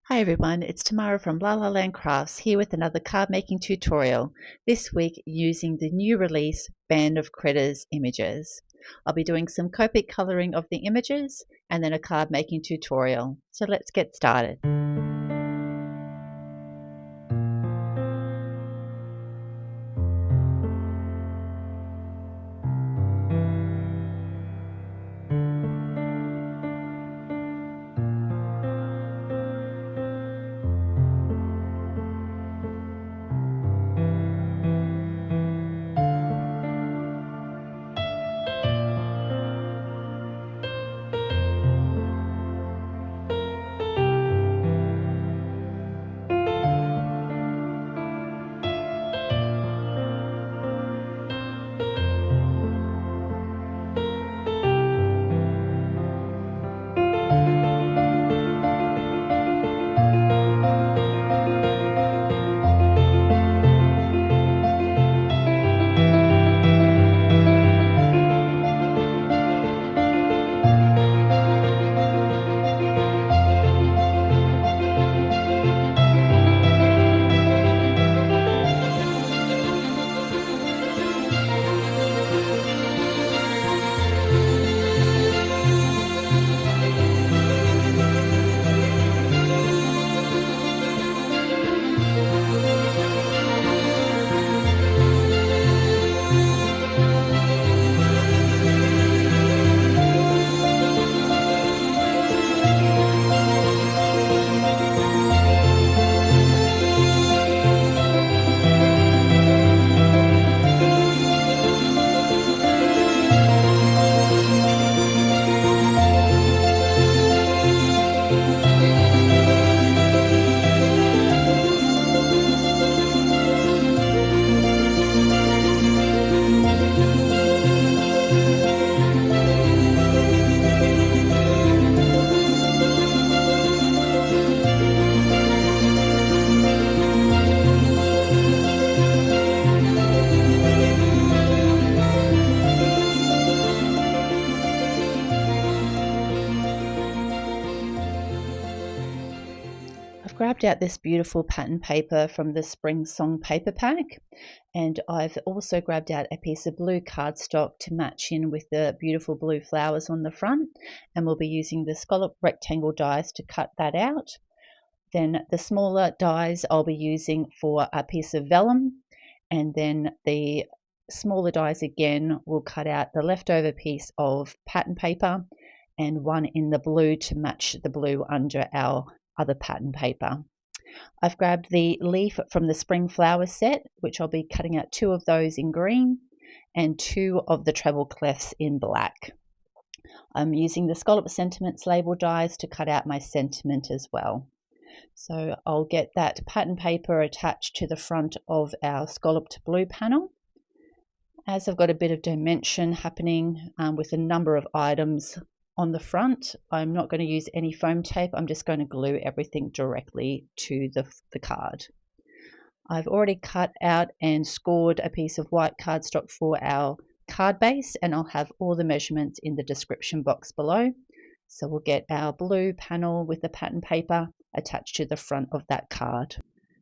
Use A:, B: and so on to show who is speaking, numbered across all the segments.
A: Hi everyone, it's Tamara from lalalandcrafts here with another card making tutorial, this week using the new release Band of Critters images. I'll be doing some Copic colouring of the images and then a card making tutorial. So let's get started. I've grabbed out this beautiful pattern paper from the Spring Song paper pack, and I've also grabbed out a piece of blue cardstock to match in with the beautiful blue flowers on the front, and we'll be using the scallop rectangle dies to cut that out. Then the smaller dies I'll be using for a piece of vellum, and then the smaller dies again will cut out the leftover piece of pattern paper and one in the blue to match the blue under our other pattern paper. I've grabbed the leaf from the spring flower set, which I'll be cutting out 2 of those in green and 2 of the treble clefs in black. I'm using the scallop sentiments label dies to cut out my sentiment as well. So I'll get that pattern paper attached to the front of our scalloped blue panel. As I've got a bit of dimension happening with a number of items on the front, I'm not going to use any foam tape. I'm just going to glue everything directly to the card. I've already cut out and scored a piece of white cardstock for our card base, and I'll have all the measurements in the description box below. So we'll get our blue panel with the pattern paper attached to the front of that card.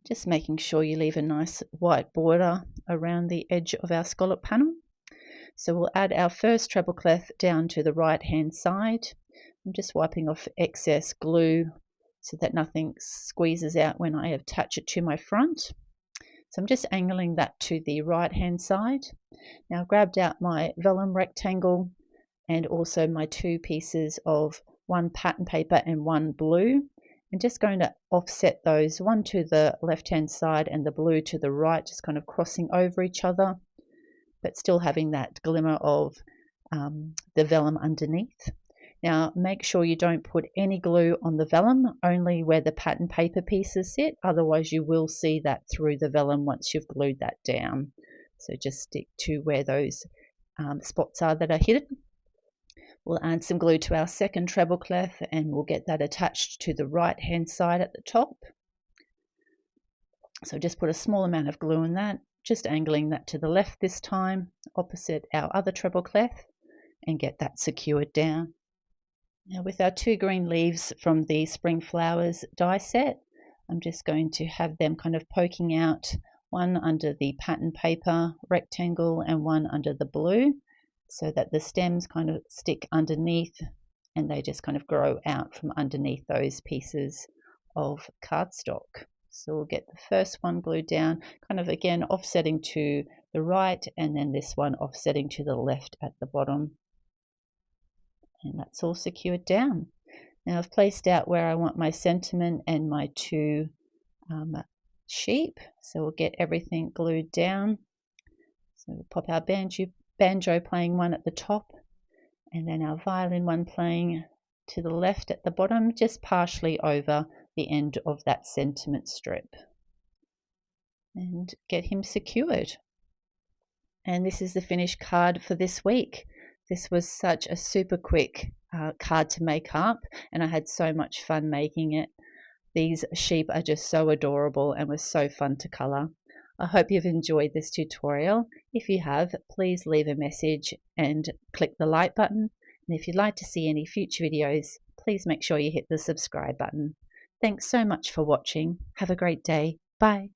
A: Just making sure you leave a nice white border around the edge of our scallop panel. So we'll add our first treble clef down to the right hand side. I'm just wiping off excess glue so that nothing squeezes out when I attach it to my front. So I'm just angling that to the right hand side. Now I've grabbed out my vellum rectangle and also my 2 pieces of one pattern paper and one blue. I'm just going to offset those, one to the left hand side and the blue to the right, just kind of crossing over each other, but still having that glimmer of the vellum underneath. Now make sure you don't put any glue on the vellum, only where the pattern paper pieces sit, otherwise you will see that through the vellum once you've glued that down. So just stick to where those spots are that are hidden. We'll add some glue to our second treble clef and we'll get that attached to the right hand side at the top. So just put a small amount of glue in that, just angling that to the left this time, opposite our other treble clef, and get that secured down. Now with our 2 green leaves from the Spring Flowers die set, I'm just going to have them kind of poking out, one under the pattern paper rectangle and one under the blue, so that the stems kind of stick underneath and they just kind of grow out from underneath those pieces of cardstock. So we'll get the first one glued down, kind of again offsetting to the right, and then this one offsetting to the left at the bottom. And that's all secured down. Now I've placed out where I want my sentiment and my 2 sheep, so we'll get everything glued down. So we'll pop our banjo playing one at the top, and then our violin one playing to the left at the bottom, just partially over the end of that sentiment strip, and get him secured. And this is the finished card for this week. This was such a super quick card to make up, and I had so much fun making it. These sheep are just so adorable and were so fun to colour. I hope you've enjoyed this tutorial. If you have, please leave a message and click the like button. And if you'd like to see any future videos, please make sure you hit the subscribe button. Thanks so much for watching. Have a great day. Bye.